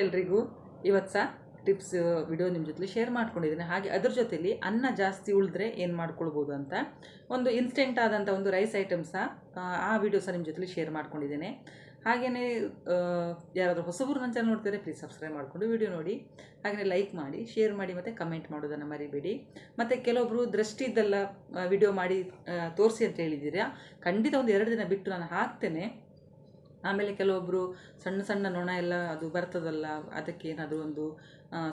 ಎಲ್ರಿಗೂ ಇವತ್ತು ಸಹ ಟಿಪ್ಸ್ ವಿಡಿಯೋ ನಿಮ್ಮ ಜೊತೆ ಶೇರ್ ಮಾಡ್ಕೊಂಡಿದ್ದೀನಿ. ಹಾಗೆ ಅದ್ರ ಜೊತೆಲಿ ಅನ್ನ ಜಾಸ್ತಿ ಉಳಿದ್ರೆ ಏನು ಮಾಡ್ಕೊಳ್ಬೋದು ಅಂತ ಒಂದು ಇನ್ಸ್ಟೆಂಟ್ ಆದಂಥ ಒಂದು ರೈಸ್ ಐಟಮ್ ಸಹ ಆ ವಿಡಿಯೋ ಸಹ ನಿಮ್ಮ ಜೊತೆ ಶೇರ್ ಮಾಡ್ಕೊಂಡಿದ್ದೇನೆ. ಹಾಗೆಯೇ ಯಾರಾದರೂ ಹೊಸಬರು ನನ್ನ ಚಾನಲ್ ನೋಡ್ತಾರೆ ಪ್ಲೀಸ್ ಸಬ್ಸ್ಕ್ರೈಬ್ ಮಾಡಿಕೊಂಡು ವಿಡಿಯೋ ನೋಡಿ, ಹಾಗೆಯೇ ಲೈಕ್ ಮಾಡಿ, ಶೇರ್ ಮಾಡಿ ಮತ್ತು ಕಮೆಂಟ್ ಮಾಡೋದನ್ನು ಮರಿಬೇಡಿ. ಮತ್ತು ಕೆಲವೊಬ್ಬರು ದೃಷ್ಟಿದ್ದೆಲ್ಲ ವಿಡಿಯೋ ಮಾಡಿ ತೋರಿಸಿ ಅಂತ ಹೇಳಿದ್ದೀರಾ. ಖಂಡಿತ ಒಂದು 2 ದಿನ ಬಿಟ್ಟು ನಾನು ಹಾಕ್ತೇನೆ. ಆಮೇಲೆ ಕೆಲವೊಬ್ಬರು ಸಣ್ಣ ಸಣ್ಣ ನೊಣ ಎಲ್ಲ ಅದು ಬರ್ತದಲ್ಲ, ಅದಕ್ಕೆ ಏನಾದರೂ ಒಂದು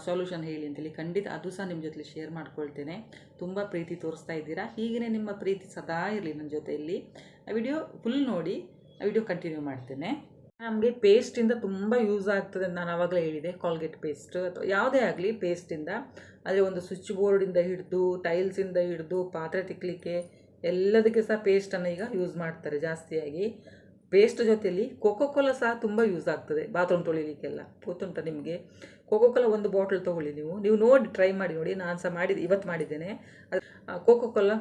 ಸೊಲ್ಯೂಷನ್ ಹೇಳಿ ಅಂತೇಳಿ, ಖಂಡಿತ ಅದು ಸಹ ನಿಮ್ಮ ಜೊತೆ ಶೇರ್ ಮಾಡ್ಕೊಳ್ತೇನೆ. ತುಂಬ ಪ್ರೀತಿ ತೋರಿಸ್ತಾ ಇದ್ದೀರಾ, ಹೀಗೇ ನಿಮ್ಮ ಪ್ರೀತಿ ಸದಾ ಇರಲಿ ನನ್ನ ಜೊತೆಯಲ್ಲಿ. ವಿಡಿಯೋ ಫುಲ್ ನೋಡಿ, ವಿಡಿಯೋ ಕಂಟಿನ್ಯೂ ಮಾಡ್ತೇನೆ. ನಮಗೆ ಪೇಸ್ಟಿಂದ ತುಂಬ ಯೂಸ್ ಆಗ್ತದೆ ಅಂತ ನಾನು ಆವಾಗಲೇ ಹೇಳಿದೆ. ಕಾಲ್ಗೇಟ್ ಪೇಸ್ಟ್ ಅಥವಾ ಯಾವುದೇ ಆಗಲಿ ಪೇಸ್ಟಿಂದ, ಆದರೆ ಒಂದು ಸ್ವಿಚ್ ಬೋರ್ಡಿಂದ ಹಿಡಿದು ಟೈಲ್ಸಿಂದ ಹಿಡಿದು ಪಾತ್ರೆ ತಿಕ್ಕಲಿಕ್ಕೆ ಎಲ್ಲದಕ್ಕೆ ಸಹ ಪೇಸ್ಟನ್ನು ಈಗ ಯೂಸ್ ಮಾಡ್ತಾರೆ ಜಾಸ್ತಿಯಾಗಿ. ಪೇಸ್ಟ್ ಜೊತೆಯಲ್ಲಿ ಕೋಕೋಕೋಲಾ ಸಹ ತುಂಬ ಯೂಸ್ ಆಗ್ತದೆ ಬಾತ್ರೂಮ್ ತೊಳಿಲಿಕ್ಕೆಲ್ಲ. ಗೊತ್ತುಂಟ ನಿಮಗೆ? ಕೋಕೋಕೋಲಾ ಒಂದು ಬಾಟಲ್ ತೊಗೊಳ್ಳಿ, ನೀವು ನೋಡಿ ಟ್ರೈ ಮಾಡಿ ನೋಡಿ. ನಾನು ಸಹ ಇವತ್ತು ಮಾಡಿದ್ದೇನೆ. ಅದು ಕೋಕೋಕೋಲಾ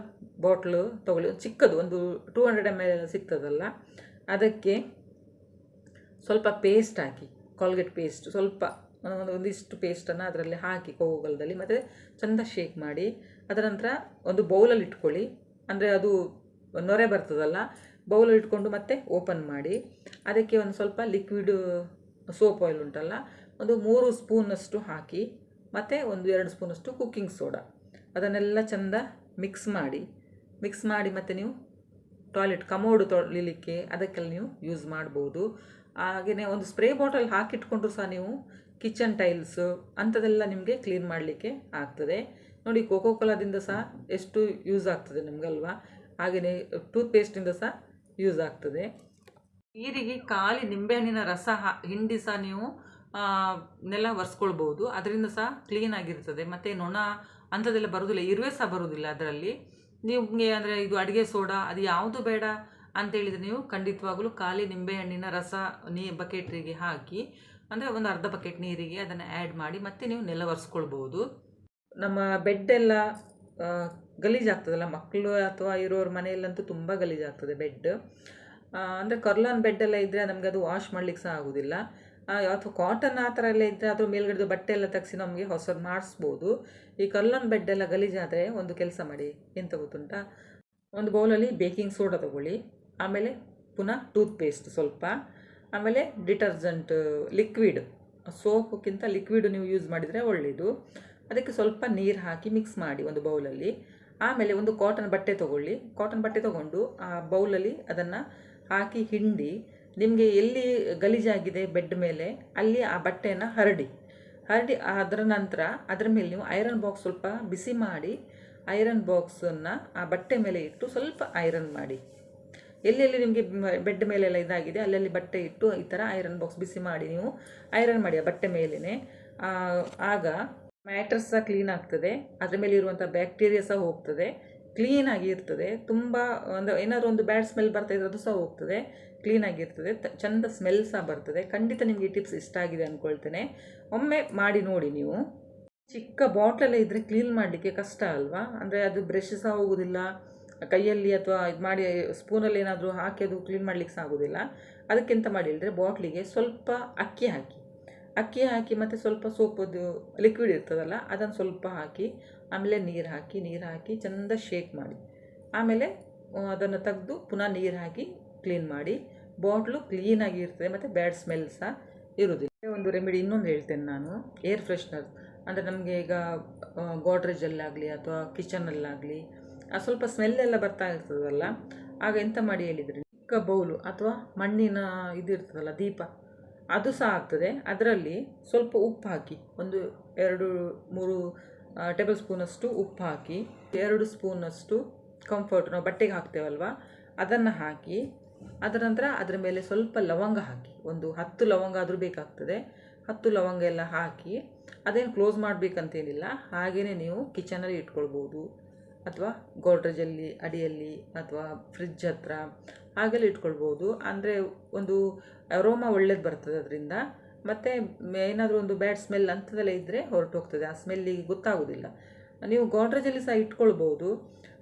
ಬಾಟ್ಲು ತೊಗೊಳ್ಳಿ, ಒಂದು ಚಿಕ್ಕದು, ಒಂದು 200 ml ಸಿಗ್ತದಲ್ಲ, ಅದಕ್ಕೆ ಸ್ವಲ್ಪ ಪೇಸ್ಟ್ ಹಾಕಿ, ಕಾಲ್ಗೇಟ್ ಪೇಸ್ಟ್ ಸ್ವಲ್ಪ ಒಂದಿಷ್ಟು ಪೇಸ್ಟನ್ನು ಅದರಲ್ಲಿ ಹಾಕಿ ಕೋಕೋಕೋಲಾದಲ್ಲಿ, ಮತ್ತು ಚೆಂದ ಶೇಕ್ ಮಾಡಿ. ಅದರ ನಂತರ ಒಂದು ಬೌಲಲ್ಲಿ ಇಟ್ಕೊಳ್ಳಿ, ಅಂದರೆ ಅದು ನೊರೆ ಬರ್ತದಲ್ಲ, ಬೌಲಲ್ಲಿ ಇಟ್ಕೊಂಡು ಮತ್ತೆ ಓಪನ್ ಮಾಡಿ. ಅದಕ್ಕೆ ಒಂದು ಸ್ವಲ್ಪ ಲಿಕ್ವಿಡ್ ಸೋಪ್ ಆಯಿಲ್ ಉಂಟಲ್ಲ, ಒಂದು 3 ಸ್ಪೂನಷ್ಟು ಹಾಕಿ, ಮತ್ತು ಒಂದು 2 ಸ್ಪೂನಷ್ಟು ಕುಕ್ಕಿಂಗ್ ಸೋಡಾ, ಅದನ್ನೆಲ್ಲ ಚೆಂದ ಮಿಕ್ಸ್ ಮಾಡಿ ಮತ್ತು ನೀವು ಟಾಯ್ಲೆಟ್ ಕಮೋಡು ತೊಳಿಲಿಕ್ಕೆ ಅದಕ್ಕೆಲ್ಲ ನೀವು ಯೂಸ್ ಮಾಡ್ಬೋದು. ಹಾಗೆಯೇ ಒಂದು ಸ್ಪ್ರೇ ಬಾಟಲ್ ಹಾಕಿಟ್ಕೊಂಡ್ರು ಸಹ ನೀವು ಕಿಚನ್ ಟೈಲ್ಸು ಅಂಥದ್ದೆಲ್ಲ ನಿಮಗೆ ಕ್ಲೀನ್ ಮಾಡಲಿಕ್ಕೆ ಆಗ್ತದೆ. ನೋಡಿ, ಕೋಕೋಕೋಲಾದಿಂದ ಸಹ ಎಷ್ಟು ಯೂಸ್ ಆಗ್ತದೆ ನಮಗಲ್ವಾ. ಹಾಗೆಯೇ ಟೂತ್ ಪೇಸ್ಟಿಂದ ಸಹ ಯೂಸ್ ಆಗ್ತದೆ. ನೀರಿಗೆ ಖಾಲಿ ನಿಂಬೆಹಣ್ಣಿನ ರಸ ಹಿಂಡಿ ಸಹ ನೀವು ನೆಲ ಒರೆಸ್ಕೊಳ್ಬೋದು, ಅದರಿಂದ ಸಹ ಕ್ಲೀನಾಗಿರ್ತದೆ. ಮತ್ತು ನೊಣ ಅಂಥದ್ದೆಲ್ಲ ಬರೋದಿಲ್ಲ, ಇರುವೆ ಸಹ ಬರೋದಿಲ್ಲ ಅದರಲ್ಲಿ. ನಿಮಗೆ ಅಂದರೆ ಇದು ಅಡುಗೆ ಸೋಡಾ ಅದು ಯಾವುದು ಬೇಡ ಅಂತೇಳಿದರೆ ನೀವು ಖಂಡಿತವಾಗಲೂ ಖಾಲಿ ನಿಂಬೆಹಣ್ಣಿನ ರಸ ಬಕೆಟ್ರಿಗೆ ಹಾಕಿ, ಅಂದರೆ ಒಂದು ಅರ್ಧ ಬಕೆಟ್ ನೀರಿಗೆ ಅದನ್ನು ಆ್ಯಡ್ ಮಾಡಿ ಮತ್ತೆ ನೀವು ನೆಲ ಒರೆಸ್ಕೊಳ್ಬೋದು. ನಮ್ಮ ಬೆಡ್ಡೆಲ್ಲ ಗಲೀಜಾಗ್ತದಲ್ಲ, ಮಕ್ಕಳು ಅಥವಾ ಇರೋರ ಮನೆಯಲ್ಲಂತೂ ತುಂಬ ಗಲೀಜಾಗ್ತದೆ ಬೆಡ್. ಅಂದರೆ ಕರ್ಲಾನ್ ಬೆಡ್ಡೆಲ್ಲ ಇದ್ದರೆ ನಮಗೆ ಅದು ವಾಶ್ ಮಾಡಲಿಕ್ಕೆ ಸಹ ಆಗೋದಿಲ್ಲ. ಅಥವಾ ಕಾಟನ್ ಆ ಥರ ಎಲ್ಲ ಇದ್ದರೆ ಅದ್ರ ಮೇಲ್ಗಡೆ ಬಟ್ಟೆ ಎಲ್ಲ ತೆಗೆಸಿ ನಮಗೆ ಹೊಸದು ಮಾಡಿಸ್ಬೋದು. ಈ ಕರ್ಲಾನ್ ಬೆಡ್ಡೆಲ್ಲ ಗಲೀಜಾದರೆ ಒಂದು ಕೆಲಸ ಮಾಡಿ, ಎಂತ ಗೊತ್ತುಂಟಾ, ಒಂದು ಬೌಲಲ್ಲಿ ಬೇಕಿಂಗ್ ಸೋಡಾ ತೊಗೊಳ್ಳಿ, ಆಮೇಲೆ ಪುನಃ ಟೂತ್ ಪೇಸ್ಟ್ ಸ್ವಲ್ಪ, ಆಮೇಲೆ ಡಿಟರ್ಜೆಂಟ್ ಲಿಕ್ವಿಡ್, ಸೋಪ್ಗಿಂತ ಲಿಕ್ವಿಡ್ ನೀವು ಯೂಸ್ ಮಾಡಿದರೆ ಒಳ್ಳೆಯದು. ಅದಕ್ಕೆ ಸ್ವಲ್ಪ ನೀರು ಹಾಕಿ ಮಿಕ್ಸ್ ಮಾಡಿ ಒಂದು ಬೌಲಲ್ಲಿ. ಆಮೇಲೆ ಒಂದು ಕಾಟನ್ ಬಟ್ಟೆ ತೊಗೊಳ್ಳಿ, ಕಾಟನ್ ಬಟ್ಟೆ ತೊಗೊಂಡು ಆ ಬೌಲಲ್ಲಿ ಅದನ್ನು ಹಾಕಿ ಹಿಂಡಿ, ನಿಮಗೆ ಎಲ್ಲಿ ಗಲೀಜಾಗಿದೆ ಬೆಡ್ ಮೇಲೆ ಅಲ್ಲಿ ಆ ಬಟ್ಟೆಯನ್ನು ಹರಡಿ ಅದರ ನಂತರ ಅದರ ಮೇಲೆ ನೀವು ಐರನ್ ಬಾಕ್ಸ್ ಸ್ವಲ್ಪ ಬಿಸಿ ಮಾಡಿ, ಐರನ್ ಬಾಕ್ಸನ್ನು ಆ ಬಟ್ಟೆ ಮೇಲೆ ಇಟ್ಟು ಸ್ವಲ್ಪ ಐರನ್ ಮಾಡಿ. ಎಲ್ಲೆಲ್ಲಿ ನಿಮಗೆ ಬೆಡ್ ಮೇಲೆಲ್ಲ ಇದಾಗಿದೆ ಅಲ್ಲಲ್ಲಿ ಬಟ್ಟೆ ಇಟ್ಟು ಈ ಥರ ಐರನ್ ಬಾಕ್ಸ್ ಬಿಸಿ ಮಾಡಿ ನೀವು ಐರನ್ ಮಾಡಿ ಆ ಬಟ್ಟೆ ಮೇಲೇ. ಆಗ ಮ್ಯಾಟ್ರಸ್ ಸಹ ಕ್ಲೀನ್ ಆಗ್ತದೆ, ಅದರ ಮೇಲೆ ಇರುವಂಥ ಬ್ಯಾಕ್ಟೀರಿಯಾ ಸಹ ಹೋಗ್ತದೆ, ಕ್ಲೀನಾಗಿ ಇರ್ತದೆ. ತುಂಬ ಒಂದು ಏನಾದರೂ ಒಂದು ಬ್ಯಾಡ್ ಸ್ಮೆಲ್ ಬರ್ತಾ ಇದ್ರೆ ಅದು ಸಹ ಹೋಗ್ತದೆ, ಕ್ಲೀನಾಗಿರ್ತದೆ, ಚೆಂದ ಸ್ಮೆಲ್ ಸಹ ಬರ್ತದೆ. ಖಂಡಿತ ನಿಮಗೆ ಈ ಟಿಪ್ಸ್ ಇಷ್ಟ ಆಗಿದೆ ಅಂದ್ಕೊಳ್ತೇನೆ. ಒಮ್ಮೆ ಮಾಡಿ ನೋಡಿ ನೀವು. ಚಿಕ್ಕ ಬಾಟ್ಲೆಲ್ಲ ಇದ್ದರೆ ಕ್ಲೀನ್ ಮಾಡಲಿಕ್ಕೆ ಕಷ್ಟ ಅಲ್ವಾ, ಅಂದರೆ ಅದು ಬ್ರಷ್ ಸಹ ಹೋಗೋದಿಲ್ಲ ಕೈಯಲ್ಲಿ, ಅಥವಾ ಇದು ಮಾಡಿ ಸ್ಪೂನಲ್ಲಿ ಏನಾದರೂ ಹಾಕಿ ಅದು ಕ್ಲೀನ್ ಮಾಡಲಿಕ್ಕೆ ಸಹ ಆಗೋದಿಲ್ಲ. ಅದಕ್ಕೆಂತ ಮಾಡಿ ಹೇಳಿದ್ರೆ, ಬಾಟ್ಲಿಗೆ ಸ್ವಲ್ಪ ಅಕ್ಕಿ ಹಾಕಿ ಮತ್ತು ಸ್ವಲ್ಪ ಸೋಪದ್ದು ಲಿಕ್ವಿಡ್ ಇರ್ತದಲ್ಲ ಅದನ್ನು ಸ್ವಲ್ಪ ಹಾಕಿ, ಆಮೇಲೆ ನೀರು ಹಾಕಿ ಚೆಂದ ಶೇಕ್ ಮಾಡಿ, ಆಮೇಲೆ ಅದನ್ನು ತೆಗೆದು ಪುನಃ ನೀರು ಹಾಕಿ ಕ್ಲೀನ್ ಮಾಡಿ. ಬಾಟ್ಲು ಕ್ಲೀನಾಗಿ ಇರ್ತದೆ ಮತ್ತು ಬ್ಯಾಡ್ ಸ್ಮೆಲ್ ಸಹ ಇರೋದಿಲ್ಲ. ಒಂದು ರೆಮಿಡಿ ಇನ್ನೊಂದು ಹೇಳ್ತೇನೆ ನಾನು, ಏರ್ ಫ್ರೆಶ್ನರ್. ಅಂದರೆ ನಮಗೆ ಈಗ ಗೋಡ್ರೇಜಲ್ಲಾಗಲಿ ಅಥವಾ ಕಿಚನಲ್ಲಾಗಲಿ ಸ್ವಲ್ಪ ಸ್ಮೆಲ್ಲೆಲ್ಲ ಬರ್ತಾ ಇರ್ತದಲ್ಲ, ಆಗ ಎಂತ ಮಾಡಿ ಹೇಳಿದರೆ, ಚಿಕ್ಕ ಬೌಲು ಅಥವಾ ಮಣ್ಣಿನ ಇದಿರ್ತದಲ್ಲ ದೀಪ, ಅದು ಸಹ ಆಗ್ತದೆ. ಅದರಲ್ಲಿ ಸ್ವಲ್ಪ ಉಪ್ಪು ಹಾಕಿ, ಒಂದು 2-3 ಟೇಬಲ್ ಸ್ಪೂನಷ್ಟು ಉಪ್ಪು ಹಾಕಿ, 2 ಸ್ಪೂನಷ್ಟು ಕಂಫರ್ಟ್ ನಾವು ಬಟ್ಟೆಗೆ ಹಾಕ್ತೇವಲ್ವ ಅದನ್ನು ಹಾಕಿ, ಅದರ ನಂತರ ಅದರ ಮೇಲೆ ಸ್ವಲ್ಪ ಲವಂಗ ಹಾಕಿ, ಒಂದು 10 ಲವಂಗ ಆದರೂ ಬೇಕಾಗ್ತದೆ. 10 ಲವಂಗ ಎಲ್ಲ ಹಾಕಿ, ಅದೇನು ಕ್ಲೋಸ್ ಮಾಡಬೇಕಂತೇನಿಲ್ಲ, ಹಾಗೆಯೇ ನೀವು ಕಿಚನಲ್ಲಿ ಇಟ್ಕೊಳ್ಬೋದು, ಅಥವಾ ಗೋಡ್ರೇಜಲ್ಲಿ ಅಡಿಯಲ್ಲಿ ಅಥವಾ ಫ್ರಿಡ್ಜ್ ಹತ್ರ ಹಾಗೆಲ್ಲ ಇಟ್ಕೊಳ್ಬೋದು. ಅಂದರೆ ಒಂದು ಅರೋಮಾ ಒಳ್ಳೇದು ಬರ್ತದೆ ಅದರಿಂದ, ಮತ್ತು ಏನಾದರೂ ಒಂದು ಬ್ಯಾಡ್ ಸ್ಮೆಲ್ ಅಂಥದ್ದೆಲ್ಲ ಇದ್ದರೆ ಹೊರಟು ಹೋಗ್ತದೆ, ಆ ಸ್ಮೆಲ್ಲಿಗೆ ಗೊತ್ತಾಗೋದಿಲ್ಲ. ನೀವು ಗೋಡ್ರೇಜಲ್ಲಿ ಸಹ ಇಟ್ಕೊಳ್ಬೋದು.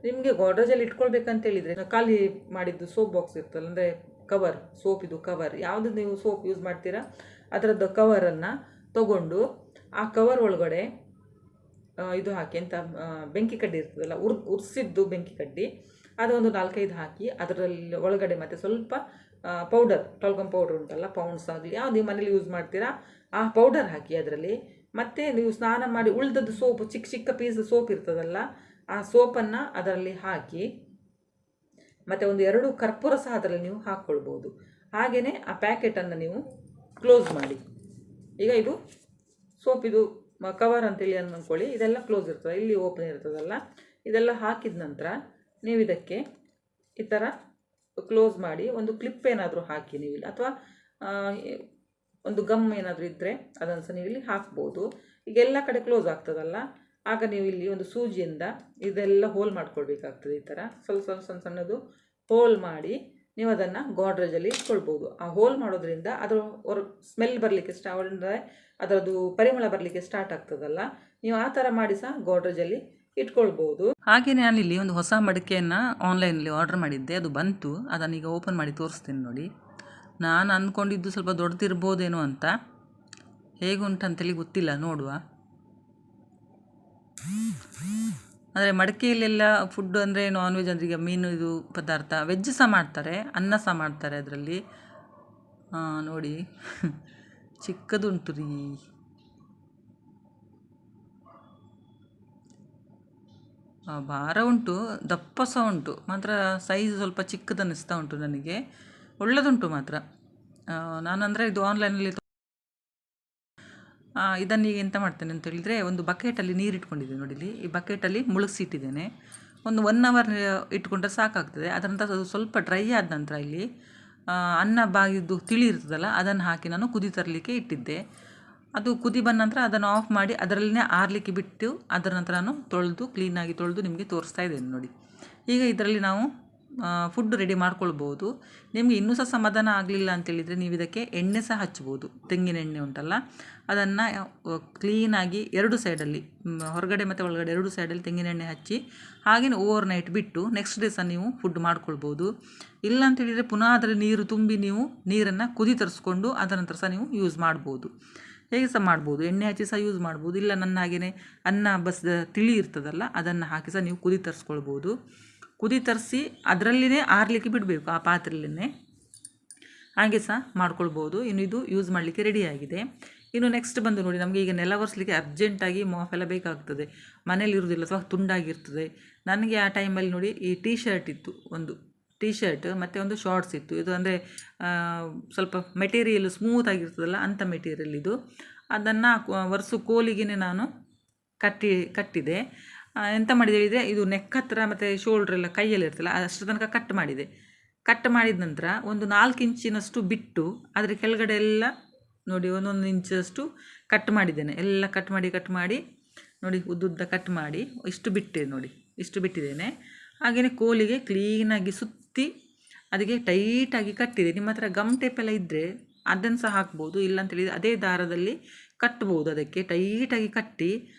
ನಿಮಗೆ ಗೋಡ್ರೇಜಲ್ಲಿ ಇಟ್ಕೊಳ್ಬೇಕಂತೇಳಿದರೆ ಖಾಲಿ ಮಾಡಿದ್ದು ಸೋಪ್ ಬಾಕ್ಸ್ ಇರ್ತಲ್ಲ, ಅಂದರೆ ಕವರ್, ಸೋಪಿದು ಕವರ್, ಯಾವುದು ನೀವು ಸೋಪ್ ಯೂಸ್ ಮಾಡ್ತೀರಾ ಅದರದ್ದು ಕವರನ್ನು ತಗೊಂಡು ಆ ಕವರ್ ಒಳಗಡೆ ಇದು ಹಾಕಿ ಎಂತ ಬೆಂಕಿ ಕಡ್ಡಿ ಇರ್ತದಲ್ಲ, ಉರ್ಸಿದ್ದು ಬೆಂಕಿ ಕಡ್ಡಿ ಅದೊಂದು 4-5 ಹಾಕಿ ಅದರಲ್ಲಿ ಒಳಗಡೆ ಮತ್ತು ಸ್ವಲ್ಪ ಪೌಡರ್, ಟಾಲ್ಕಮ್ ಪೌಡರ್ ಉಂಟಲ್ಲ, ಪೌಂಡ್ಸ್ ಆಗಲಿ ಯಾವುದು ನೀವು ಮನೇಲಿ ಯೂಸ್ ಮಾಡ್ತೀರಾ ಆ ಪೌಡರ್ ಹಾಕಿ ಅದರಲ್ಲಿ. ಮತ್ತು ನೀವು ಸ್ನಾನ ಮಾಡಿ ಉಳಿದದ್ದು ಸೋಪು, ಚಿಕ್ಕ ಚಿಕ್ಕ ಪೀಸ್ ಸೋಪ್ ಇರ್ತದಲ್ಲ, ಆ ಸೋಪನ್ನು ಅದರಲ್ಲಿ ಹಾಕಿ, ಮತ್ತು ಒಂದು 2 ಕರ್ಪೂರ ಸಹ ಅದರಲ್ಲಿ ನೀವು ಹಾಕ್ಕೊಳ್ಬೋದು. ಹಾಗೆಯೇ ಆ ಪ್ಯಾಕೆಟನ್ನು ನೀವು ಕ್ಲೋಸ್ ಮಾಡಿ. ಈಗ ಇದು ಸೋಪಿದು ಕವರ್ ಅಂತೇಳಿ ಅಂದ್ಕೊಳ್ಳಿ, ಇದೆಲ್ಲ ಕ್ಲೋಸ್ ಇರ್ತದೆ, ಇಲ್ಲಿ ಓಪನ್ ಇರ್ತದಲ್ಲ, ಇದೆಲ್ಲ ಹಾಕಿದ ನಂತರ ನೀವು ಇದಕ್ಕೆ ಈ ಥರ ಕ್ಲೋಸ್ ಮಾಡಿ ಒಂದು ಕ್ಲಿಪ್ ಏನಾದರೂ ಹಾಕಿ ನೀವು ಇಲ್ಲಿ, ಅಥವಾ ಒಂದು ಗಮ್ ಏನಾದರೂ ಇದ್ದರೆ ಅದನ್ನು ಸಹ ನೀವು ಇಲ್ಲಿ ಹಾಕ್ಬೋದು. ಈಗ ಎಲ್ಲ ಕಡೆ ಕ್ಲೋಸ್ ಆಗ್ತದಲ್ಲ, ಆಗ ನೀವು ಇಲ್ಲಿ ಒಂದು ಸೂಜಿಯಿಂದ ಇದೆಲ್ಲ ಹೋಲ್ ಮಾಡ್ಕೊಳ್ಬೇಕಾಗ್ತದೆ. ಈ ಥರ ಸ್ವಲ್ಪ ಸ್ವಲ್ಪ ಸಣ್ಣ ಸಣ್ಣದು ಹೋಲ್ ಮಾಡಿ ನೀವು ಅದನ್ನು ಗೋಡ್ರೇಜಲ್ಲಿ ಇಟ್ಕೊಳ್ಬೋದು. ಆ ಹೋಲ್ ಮಾಡೋದ್ರಿಂದ ಅದರ ಸ್ಮೆಲ್ ಬರಲಿಕ್ಕೆ ಅಂದರೆ ಅದರದ್ದು ಪರಿಮಳ ಬರಲಿಕ್ಕೆ ಸ್ಟಾರ್ಟ್ ಆಗ್ತದಲ್ಲ, ನೀವು ಆ ಥರ ಮಾಡಿ ಸಹ ಗೋಡ್ರೇಜಲ್ಲಿ ಇಟ್ಕೊಳ್ಬೋದು. ಹಾಗೆ ನಾನಿಲ್ಲಿ ಒಂದು ಹೊಸ ಮಡಿಕೆಯನ್ನು ಆನ್ಲೈನಲ್ಲಿ ಆರ್ಡರ್ ಮಾಡಿದ್ದೆ, ಅದು ಬಂತು. ಅದನ್ನೀಗ ಓಪನ್ ಮಾಡಿ ತೋರಿಸ್ತೀನಿ ನೋಡಿ. ನಾನು ಅಂದ್ಕೊಂಡಿದ್ದು ಸ್ವಲ್ಪ ದೊಡ್ಡದಿರ್ಬೋದೇನೋ ಅಂತ, ಹೇಗುಂಟಂತೇಳಿ ಗೊತ್ತಿಲ್ಲ, ನೋಡುವ. ಅಂದರೆ ಮಡಿಕೆಯಲ್ಲೆಲ್ಲ ಫುಡ್ ಅಂದರೆ ನಾನ್ ವೆಜ್ ಅಂದರೆ ಈಗ ಮೀನು ಇದು ಪದಾರ್ಥ, ವೆಜ್ ಸಹ ಮಾಡ್ತಾರೆ, ಅನ್ನ ಸಹ ಮಾಡ್ತಾರೆ ಅದರಲ್ಲಿ. ನೋಡಿ ಚಿಕ್ಕದುಂಟು ರೀ, ಭಾರ ಉಂಟು, ದಪ್ಪ ಸಹ ಉಂಟು, ಮಾತ್ರ ಸೈಜ್ ಸ್ವಲ್ಪ ಚಿಕ್ಕದನ್ನಿಸ್ತಾ ಉಂಟು ನನಗೆ. ಒಳ್ಳೆದುಂಟು ಮಾತ್ರ. ನಾನಂದರೆ ಇದು ಆನ್ಲೈನಲ್ಲಿ ಇದನ್ನೀಗ ಎಂತ ಮಾಡ್ತೇನೆ ಅಂತ ಹೇಳಿದರೆ, ಒಂದು ಬಕೆಟಲ್ಲಿ ನೀರು ಇಟ್ಕೊಂಡಿದ್ದೇನೆ ನೋಡಿಲಿ, ಈ ಬಕೆಟಲ್ಲಿ ಮುಳುಗಿಸಿಟ್ಟಿದ್ದೇನೆ. ಒಂದು 1 ಅವರ್ ಇಟ್ಕೊಂಡ್ರೆ ಸಾಕಾಗ್ತದೆ. ಅದರ ನಂತರ ಅದು ಸ್ವಲ್ಪ ಡ್ರೈ ಆದ ನಂತರ ಇಲ್ಲಿ ಅನ್ನ ಬಾಗಿದ್ದು ತಿಳಿ ಇರ್ತದಲ್ಲ, ಅದನ್ನು ಹಾಕಿ ನಾನು ಕುದಿ ತರಲಿಕ್ಕೆ ಇಟ್ಟಿದ್ದೆ. ಅದು ಕುದಿ ಬಂದ ನಂತರ ಅದನ್ನು ಆಫ್ ಮಾಡಿ ಅದರಲ್ಲೇ ಆರಲಿಕ್ಕೆ ಬಿಟ್ಟು, ಅದರ ನಂತರ ನಾನು ಕ್ಲೀನಾಗಿ ತೊಳೆದು ನಿಮಗೆ ತೋರಿಸ್ತಾ ಇದ್ದೇನೆ ನೋಡಿ. ಈಗ ಇದರಲ್ಲಿ ನಾವು ಫುಡ್ ರೆಡಿ ಮಾಡ್ಕೊಳ್ಬೋದು. ನಿಮಗೆ ಇನ್ನೂ ಸಹ ಸಮಾಧಾನ ಆಗಲಿಲ್ಲ ಅಂತೇಳಿದರೆ ನೀವು ಇದಕ್ಕೆ ಎಣ್ಣೆ ಸಹ ಹಚ್ಬೋದು. ತೆಂಗಿನ ಎಣ್ಣೆ ಉಂಟಲ್ಲ, ಅದನ್ನು ಕ್ಲೀನಾಗಿ 2 ಸೈಡಲ್ಲಿ, ಹೊರಗಡೆ ಮತ್ತು ಒಳಗಡೆ 2 ಸೈಡಲ್ಲಿ ತೆಂಗಿನ ಎಣ್ಣೆ ಹಚ್ಚಿ ಹಾಗೆಯೇ ಓವರ್ ನೈಟ್ ಬಿಟ್ಟು ನೆಕ್ಸ್ಟ್ ಡೇ ಸಹ ನೀವು ಫುಡ್ ಮಾಡ್ಕೊಳ್ಬೋದು. ಇಲ್ಲ ಅಂತೇಳಿದರೆ ಪುನಃ ಅದರ ನೀರು ತುಂಬಿ ನೀವು ನೀರನ್ನು ಕುದಿ ತರಿಸ್ಕೊಂಡು ಅದರ ನಂತರ ಸಹ ನೀವು ಯೂಸ್ ಮಾಡ್ಬೋದು. ಹೇಗೆ ಸಹ ಮಾಡ್ಬೋದು, ಎಣ್ಣೆ ಹಚ್ಚಿ ಸಹ ಯೂಸ್ ಮಾಡ್ಬೋದು. ಇಲ್ಲ ನನ್ನ ಹಾಗೆಯೇ ಅನ್ನ ಬಸ್ದ ತಿಳಿ ಇರ್ತದಲ್ಲ, ಅದನ್ನು ಹಾಕಿ ಸಹ ನೀವು ಕುದಿ ತರಿಸ್ಕೊಳ್ಬೋದು. ಕುದಿ ತರಿಸಿ ಅದರಲ್ಲಿನೇ ಆರಲಿಕ್ಕೆ ಬಿಡಬೇಕು, ಆ ಪಾತ್ರೆಯಲ್ಲೇ. ಹಾಗೆ ಸಹ ಮಾಡ್ಕೊಳ್ಬೋದು. ಇನ್ನು ಇದು ಯೂಸ್ ಮಾಡಲಿಕ್ಕೆ ರೆಡಿಯಾಗಿದೆ. ಇನ್ನು ನೆಕ್ಸ್ಟ್ ಬಂದು ನೋಡಿ, ನಮಗೆ ಈಗ ನೆಲ ಒರೆಸಲಿಕ್ಕೆ ಅರ್ಜೆಂಟಾಗಿ ಮಾಫ್ ಎಲ್ಲ ಬೇಕಾಗ್ತದೆ, ಮನೇಲಿ ಇರೋದಿಲ್ಲ ಅಥವಾ ತುಂಡಾಗಿರ್ತದೆ. ನನಗೆ ಆ ಟೈಮಲ್ಲಿ ನೋಡಿ ಈ ಟೀ ಶರ್ಟ್ ಇತ್ತು, ಒಂದು ಟೀ ಶರ್ಟ್ ಮತ್ತು ಒಂದು ಶಾರ್ಟ್ಸ್ ಇತ್ತು. ಇದು ಅಂದರೆ ಸ್ವಲ್ಪ ಮೆಟೀರಿಯಲ್ ಸ್ಮೂತ್ ಆಗಿರ್ತದಲ್ಲ, ಅಂಥ ಮೆಟೀರಿಯಲ್ ಇದು. ಅದನ್ನು ಒರೆಸು ಕೋಲಿಗೆ ನಾನು ಕಟ್ಟಿದೆ. ಎಂತ ಮಾಡಿದೆ ಹೇಳಿದರೆ, ಇದು ನೆಕ್ ಹತ್ರ ಮತ್ತು ಶೋಲ್ಡ್ರೆಲ್ಲ ಕೈಯಲ್ಲಿ ಇರ್ತಲ್ಲ, ಅಷ್ಟು ತನಕ ಕಟ್ ಮಾಡಿದೆ. ಕಟ್ ಮಾಡಿದ ನಂತರ ಒಂದು 4 ಇಂಚಿನಷ್ಟು ಬಿಟ್ಟು ಅದರ ಕೆಳಗಡೆ ಎಲ್ಲ ನೋಡಿ 1 ಇಂಚಷ್ಟು ಕಟ್ ಮಾಡಿದ್ದೇನೆ. ಎಲ್ಲ ಕಟ್ ಮಾಡಿ ನೋಡಿ, ಉದ್ದುದ್ದ ಕಟ್ ಮಾಡಿ ಇಷ್ಟು ಬಿಟ್ಟೆ ನೋಡಿ, ಇಷ್ಟು ಬಿಟ್ಟಿದ್ದೇನೆ. ಹಾಗೆಯೇ ಕೋಲಿಗೆ ಕ್ಲೀನಾಗಿ ಸುತ್ತಿ ಅದಕ್ಕೆ ಟೈಟಾಗಿ ಕಟ್ಟಿದೆ. ನಿಮ್ಮ ಹತ್ರ ಗಮ್ ಟೇಪೆಲ್ಲ ಇದ್ದರೆ ಅದನ್ನು ಸಹ ಹಾಕ್ಬೋದು. ಇಲ್ಲಾಂತೇಳಿದರೆ ಅದೇ ದಾರದಲ್ಲಿ ಕಟ್ಬೋದು. ಅದಕ್ಕೆ ಟೈಟಾಗಿ ಕಟ್ಟಿ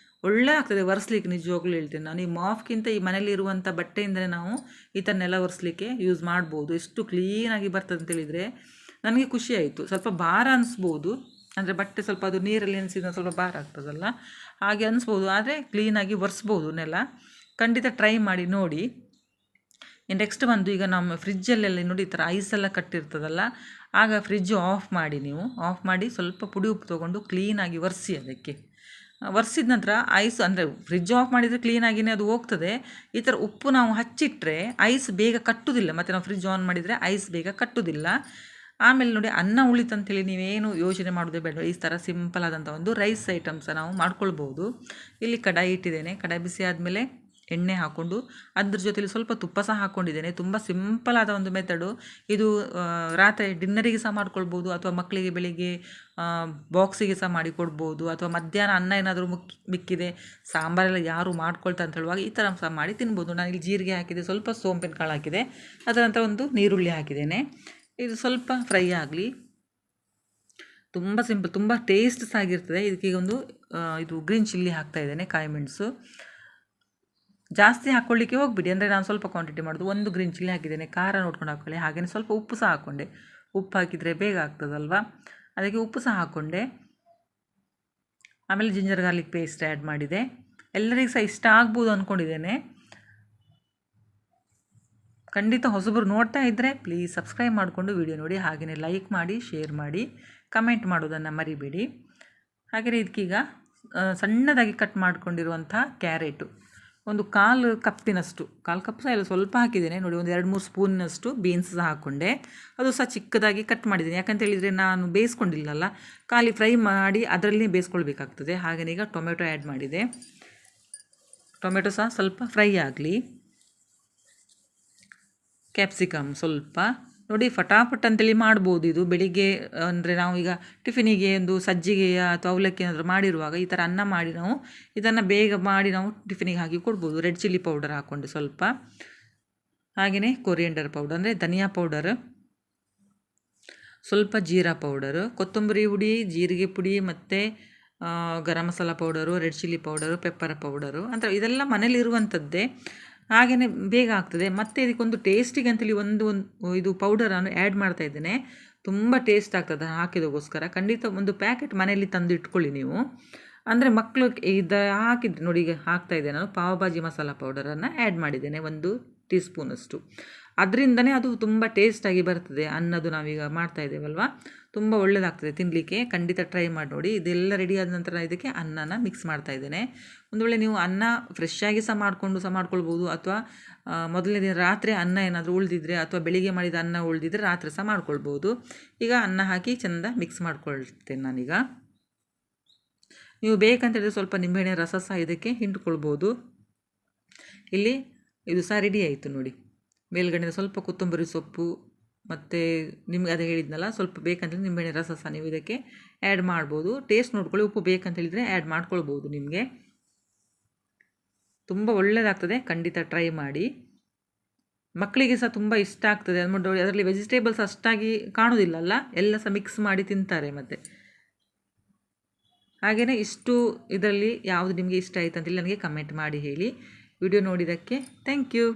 ಒಳ್ಳೆ ಆಗ್ತದೆ ಒರೆಸ್ಲಿಕ್ಕೆ. ನಿಜವಾಗ್ಲೂ ಹೇಳ್ತೇನೆ ನಾನು, ಈ ಮಾಫ್ಗಿಂತ ಈ ಮನೇಲಿರುವಂಥ ಬಟ್ಟೆಯಿಂದಲೇ ನಾವು ಈ ಥರನೆಲ್ಲ ಒರೆಸ್ಲಿಕ್ಕೆ ಯೂಸ್ ಮಾಡ್ಬೋದು. ಎಷ್ಟು ಕ್ಲೀನಾಗಿ ಬರ್ತದೆ ಅಂತೇಳಿದರೆ ನನಗೆ ಖುಷಿ ಆಯಿತು. ಸ್ವಲ್ಪ ಭಾರ ಅನಿಸ್ಬೋದು, ಅಂದರೆ ಬಟ್ಟೆ ಸ್ವಲ್ಪ ಅದು ನೀರಲ್ಲಿ ನೆನೆಸಿದ ಸ್ವಲ್ಪ ಭಾರ ಆಗ್ತದಲ್ಲ, ಹಾಗೆ ಅನಿಸ್ಬೋದು. ಆದರೆ ಕ್ಲೀನಾಗಿ ಒರೆಸ್ಬೋದು ನೆಲ. ಖಂಡಿತ ಟ್ರೈ ಮಾಡಿ ನೋಡಿ. ನೆಕ್ಸ್ಟ್ ಬಂದು ಈಗ ನಮ್ಮ ಫ್ರಿಜ್ಜಲ್ಲೆಲ್ಲ ನೋಡಿ ಈ ಥರ ಐಸೆಲ್ಲ ಕಟ್ಟಿರ್ತದಲ್ಲ, ಆಗ ಫ್ರಿಜ್ಜು ಆಫ್ ಮಾಡಿ, ನೀವು ಆಫ್ ಮಾಡಿ ಸ್ವಲ್ಪ ಪುಡಿ ಉಪ್ಪು ತೊಗೊಂಡು ಕ್ಲೀನಾಗಿ ಒರೆಸಿ. ಅದಕ್ಕೆ ಒರೆಸಿದ ನಂತರ ಐಸ್, ಅಂದರೆ ಫ್ರಿಜ್ ಆಫ್ ಮಾಡಿದರೆ ಕ್ಲೀನಾಗಿಯೇ ಅದು ಹೋಗ್ತದೆ. ಈ ಥರ ಉಪ್ಪು ನಾವು ಹಚ್ಚಿಟ್ರೆ ಐಸ್ ಬೇಗ ಕಟ್ಟುವುದಿಲ್ಲ, ಮತ್ತು ನಾವು ಫ್ರಿಜ್ ಆನ್ ಮಾಡಿದರೆ ಐಸ್ ಬೇಗ ಕಟ್ಟುವುದಿಲ್ಲ. ಆಮೇಲೆ ನೋಡಿ, ಅನ್ನ ಉಳಿತಂತೇಳಿ ನೀವೇನು ಯೋಚನೆ ಮಾಡೋದೇ ಬೇಡ. ಈ ಥರ ಸಿಂಪಲ್ ಆದಂಥ ಒಂದು ರೈಸ್ ಐಟಮ್ಸ ನಾವು ಮಾಡ್ಕೊಳ್ಬೋದು. ಇಲ್ಲಿ ಕಡಾಯಿ ಇಟ್ಟಿದ್ದೇನೆ. ಕಡಾಯಿ ಬಿಸಿ ಆದಮೇಲೆ ಎಣ್ಣೆ ಹಾಕ್ಕೊಂಡು ಅದ್ರ ಜೊತೆಲಿ ಸ್ವಲ್ಪ ತುಪ್ಪ ಸಹ ಹಾಕ್ಕೊಂಡಿದ್ದೇನೆ. ತುಂಬ ಸಿಂಪಲ್ ಆದ ಒಂದು ಮೆಥಡು ಇದು. ರಾತ್ರಿ ಡಿನ್ನರಿಗೆ ಸಹ ಮಾಡ್ಕೊಳ್ಬೋದು, ಅಥವಾ ಮಕ್ಕಳಿಗೆ ಬೆಳಿಗ್ಗೆ ಬಾಕ್ಸಿಗೆ ಸಹ ಮಾಡಿ ಕೊಡ್ಬೋದು, ಅಥವಾ ಮಧ್ಯಾಹ್ನ ಅನ್ನ ಏನಾದರೂ ಮಿಕ್ಕಿದೆ, ಸಾಂಬಾರೆಲ್ಲ ಯಾರು ಮಾಡ್ಕೊಳ್ತಾ ಅಂತ ಹೇಳುವಾಗ ಈ ಥರ ಸಹ ಮಾಡಿ ತಿನ್ಬೋದು. ನಾನು ಇಲ್ಲಿ ಜೀರಿಗೆ ಹಾಕಿದೆ, ಸ್ವಲ್ಪ ಸೋಂಪಿನ ಕಾಳು ಹಾಕಿದೆ, ಅದರ ನಂತರ ಒಂದು ನೀರುಳ್ಳಿ ಹಾಕಿದ್ದೇನೆ. ಇದು ಸ್ವಲ್ಪ ಫ್ರೈ ಆಗಲಿ. ತುಂಬ ಸಿಂಪಲ್, ತುಂಬ ಟೇಸ್ಟ್ ಸಹ ಆಗಿರ್ತದೆ. ಇದಕ್ಕೆ ಒಂದು ಇದು ಗ್ರೀನ್ ಚಿಲ್ಲಿ ಹಾಕ್ತಾಯಿದ್ದೇನೆ, ಕಾಯಿ ಮೆಣಸು. ಜಾಸ್ತಿ ಹಾಕ್ಕೊಳ್ಳಿಕ್ಕೆ ಹೋಗ್ಬಿಡಿ, ಅಂದರೆ ನಾನು ಸ್ವಲ್ಪ ಕ್ವಾಂಟಿಟಿ ಮಾಡೋದು. 1 ಗ್ರೀನ್ ಚಿಲ್ಲಿ ಹಾಕಿದ್ದೇನೆ, ಖಾರ ನೋಡ್ಕೊಂಡು ಹಾಕ್ಕೊಳ್ಳಿ. ಹಾಗೆಯೇ ಸ್ವಲ್ಪ ಉಪ್ಪು ಸಹ ಹಾಕ್ಕೊಂಡೆ, ಉಪ್ಪು ಹಾಕಿದರೆ ಬೇಗ ಆಗ್ತದಲ್ವ, ಅದಕ್ಕೆ ಉಪ್ಪು ಸಹ ಹಾಕ್ಕೊಂಡೆ. ಆಮೇಲೆ ಜಿಂಜರ್ ಗಾರ್ಲಿಕ್ ಪೇಸ್ಟ್ ಆ್ಯಡ್ ಮಾಡಿದೆ. ಎಲ್ಲರಿಗೂ ಸಹ ಇಷ್ಟ ಆಗ್ಬೋದು ಅಂದ್ಕೊಂಡಿದ್ದೇನೆ. ಖಂಡಿತ ಹೊಸಬರು ನೋಡ್ತಾ ಇದ್ದರೆ ಪ್ಲೀಸ್ ಸಬ್ಸ್ಕ್ರೈಬ್ ಮಾಡಿಕೊಂಡು ವಿಡಿಯೋ ನೋಡಿ, ಹಾಗೆಯೇ ಲೈಕ್ ಮಾಡಿ, ಶೇರ್ ಮಾಡಿ, ಕಮೆಂಟ್ ಮಾಡೋದನ್ನು ಮರಿಬೇಡಿ. ಹಾಗೆಯೇ ಇದಕ್ಕೀಗ ಸಣ್ಣದಾಗಿ ಕಟ್ ಮಾಡ್ಕೊಂಡಿರುವಂಥ ಕ್ಯಾರೆಟು ಒಂದು ಕಾಲು ಕಪ್ ಸಹ ಎಲ್ಲ ಸ್ವಲ್ಪ ಹಾಕಿದ್ದೇನೆ ನೋಡಿ. ಒಂದು 2-3 ಸ್ಪೂನ್ನಷ್ಟು ಬೀನ್ಸ್ ಸಹ ಹಾಕ್ಕೊಂಡೆ. ಅದು ಸಹ ಚಿಕ್ಕದಾಗಿ ಕಟ್ ಮಾಡಿದ್ದೀನಿ, ಯಾಕಂತ ಹೇಳಿದರೆ ನಾನು ಬೇಯಿಸ್ಕೊಂಡಿಲ್ಲಲ್ಲ, ಖಾಲಿ ಫ್ರೈ ಮಾಡಿ ಅದರಲ್ಲೇ ಬೇಯಿಸ್ಕೊಳ್ಬೇಕಾಗ್ತದೆ. ಹಾಗೆಯೇ ಈಗ ಟೊಮೆಟೊ ಆ್ಯಡ್ ಮಾಡಿದೆ. ಟೊಮೆಟೊ ಸಹ ಸ್ವಲ್ಪ ಫ್ರೈ ಆಗಲಿ. ಕ್ಯಾಪ್ಸಿಕಮ್ ಸ್ವಲ್ಪ ನೋಡಿ, ಫಟಾಫಟ್ ಅಂತೇಳಿ ಮಾಡ್ಬೋದು ಇದು. ಬೆಳಿಗ್ಗೆ ಅಂದರೆ ನಾವು ಈಗ ಟಿಫಿನಿಗೆ ಒಂದು ಸಜ್ಜಿಗೆಯ ಅಥವಾ ಅವಲಕ್ಕಿ ಏನಾದರೂ ಮಾಡಿರುವಾಗ ಈ ಥರ ಅನ್ನ ಮಾಡಿ ನಾವು ಇದನ್ನು ಬೇಗ ಮಾಡಿ ನಾವು ಟಿಫಿನಿಗೆ ಹಾಕಿ ಕೊಡ್ಬೋದು. ರೆಡ್ ಚಿಲ್ಲಿ ಪೌಡರ್ ಹಾಕ್ಕೊಂಡು ಸ್ವಲ್ಪ, ಹಾಗೆಯೇ ಕೊರಿಯಂಡರ್ ಪೌಡರ್ ಅಂದರೆ ಧನಿಯಾ ಪೌಡರ್, ಸ್ವಲ್ಪ ಜೀರಾ ಪೌಡರು, ಕೊತ್ತಂಬರಿ ಹುಡಿ, ಜೀರಿಗೆ ಪುಡಿ ಮತ್ತು garam masala powder, red chilli powder, pepper powder ಅಂತ ಇದೆಲ್ಲ ಮನೇಲಿರುವಂಥದ್ದೇ. ಹಾಗೆಯೇ ಬೇಗ ಆಗ್ತದೆ. ಮತ್ತು ಇದಕ್ಕೊಂದು ಟೇಸ್ಟಿಗೆ ಅಂತೇಳಿ ಒಂದು ಇದು ಪೌಡರನ್ನು ಆ್ಯಡ್ ಮಾಡ್ತಾ ಇದ್ದೇನೆ. ತುಂಬ ಟೇಸ್ಟ್ ಆಗ್ತದೆ ಹಾಕಿದೋಗೋಸ್ಕರ. ಖಂಡಿತ ಒಂದು ಪ್ಯಾಕೆಟ್ ಮನೆಯಲ್ಲಿ ತಂದು ಇಟ್ಕೊಳ್ಳಿ ನೀವು. ಅಂದರೆ ಮಕ್ಕಳು ಇದು ಹಾಕಿದ್ದು ನೋಡಿ, ಈಗ ಹಾಕ್ತಾಯಿದ್ದೆ ನಾನು ಪಾವ್ ಭಾಜಿ ಮಸಾಲ ಪೌಡರನ್ನು ಆ್ಯಡ್ ಮಾಡಿದ್ದೇನೆ 1 ಟೀ ಸ್ಪೂನಷ್ಟು. ಅದರಿಂದನೇ ಅದು ತುಂಬ ಟೇಸ್ಟಾಗಿ ಬರ್ತದೆ. ಅನ್ನದು ನಾವೀಗ ಮಾಡ್ತಾ ಇದ್ದೇವಲ್ವ, ತುಂಬ ಒಳ್ಳೆಯದಾಗ್ತದೆ ತಿನ್ನಲಿಕ್ಕೆ. ಖಂಡಿತ ಟ್ರೈ ಮಾಡಿ ನೋಡಿ. ಇದೆಲ್ಲ ರೆಡಿ ಆದ ನಂತರ ಇದಕ್ಕೆ ಅನ್ನನ ಮಿಕ್ಸ್ ಮಾಡ್ತಾ ಇದ್ದೇನೆ. ಒಂದು ವೇಳೆ ನೀವು ಅನ್ನ ಫ್ರೆಶ್ ಆಗಿ ಸಹ ಮಾಡ್ಕೊಳ್ಬೋದು, ಅಥವಾ ಮೊದಲನೇ ದಿನ ರಾತ್ರಿ ಅನ್ನ ಏನಾದರೂ ಉಳಿದಿದ್ರೆ ಅಥವಾ ಬೆಳಿಗ್ಗೆ ಮಾಡಿದ ಅನ್ನ ಉಳಿದಿದ್ರೆ ರಾತ್ರಿ ಸಹ ಮಾಡ್ಕೊಳ್ಬೋದು. ಈಗ ಅನ್ನ ಹಾಕಿ ಚೆಂದ ಮಿಕ್ಸ್ ಮಾಡ್ಕೊಳ್ತೇನೆ ನಾನೀಗ. ನೀವು ಬೇಕಂತೇಳಿದ್ರೆ ಸ್ವಲ್ಪ ನಿಂಬೆಹಣ್ಣಿನ ರಸ ಸಹ ಇದಕ್ಕೆ ಹಿಂಡ್ಕೊಳ್ಬೋದು. ಇಲ್ಲಿ ಇದು ಸಹ ರೆಡಿ ಆಯಿತು ನೋಡಿ. ಮೇಲ್ಗಡೆ ಸ್ವಲ್ಪ ಕೊತ್ತಂಬರಿ ಸೊಪ್ಪು ಮತ್ತು ನಿಮ್ಗೆ ಅದೇ ಹೇಳಿದ್ನಲ್ಲ, ಸ್ವಲ್ಪ ಬೇಕಂತೇಳಿ ನಿಂಬೆಹಣ್ಣಿನ ರಸ ಸಹ ನೀವು ಇದಕ್ಕೆ ಆ್ಯಡ್ ಮಾಡ್ಬೋದು. ಟೇಸ್ಟ್ ನೋಡ್ಕೊಳ್ಳಿ, ಉಪ್ಪು ಬೇಕಂತೇಳಿದರೆ ಆ್ಯಡ್ ಮಾಡ್ಕೊಳ್ಬೋದು ನಿಮಗೆ. ತುಂಬ ಒಳ್ಳೆಯದಾಗ್ತದೆ, ಖಂಡಿತ ಟ್ರೈ ಮಾಡಿ. ಮಕ್ಕಳಿಗೆ ಸಹ ತುಂಬ ಇಷ್ಟ ಆಗ್ತದೆ. ಅದರಲ್ಲಿ ವೆಜಿಟೇಬಲ್ಸ್ ಅಷ್ಟಾಗಿ ಕಾಣೋದಿಲ್ಲಲ್ಲ, ಎಲ್ಲ ಸಹ ಮಿಕ್ಸ್ ಮಾಡಿ ತಿಂತಾರೆ. ಮತ್ತು ಹಾಗೆಯೇ ಇಷ್ಟು ಇದರಲ್ಲಿ ಯಾವುದು ನಿಮಗೆ ಇಷ್ಟ ಆಯಿತು ಅಂತೇಳಿ ನನಗೆ ಕಮೆಂಟ್ ಮಾಡಿ ಹೇಳಿ. ವಿಡಿಯೋ ನೋಡಿದ್ದಕ್ಕೆ ಥ್ಯಾಂಕ್ ಯು.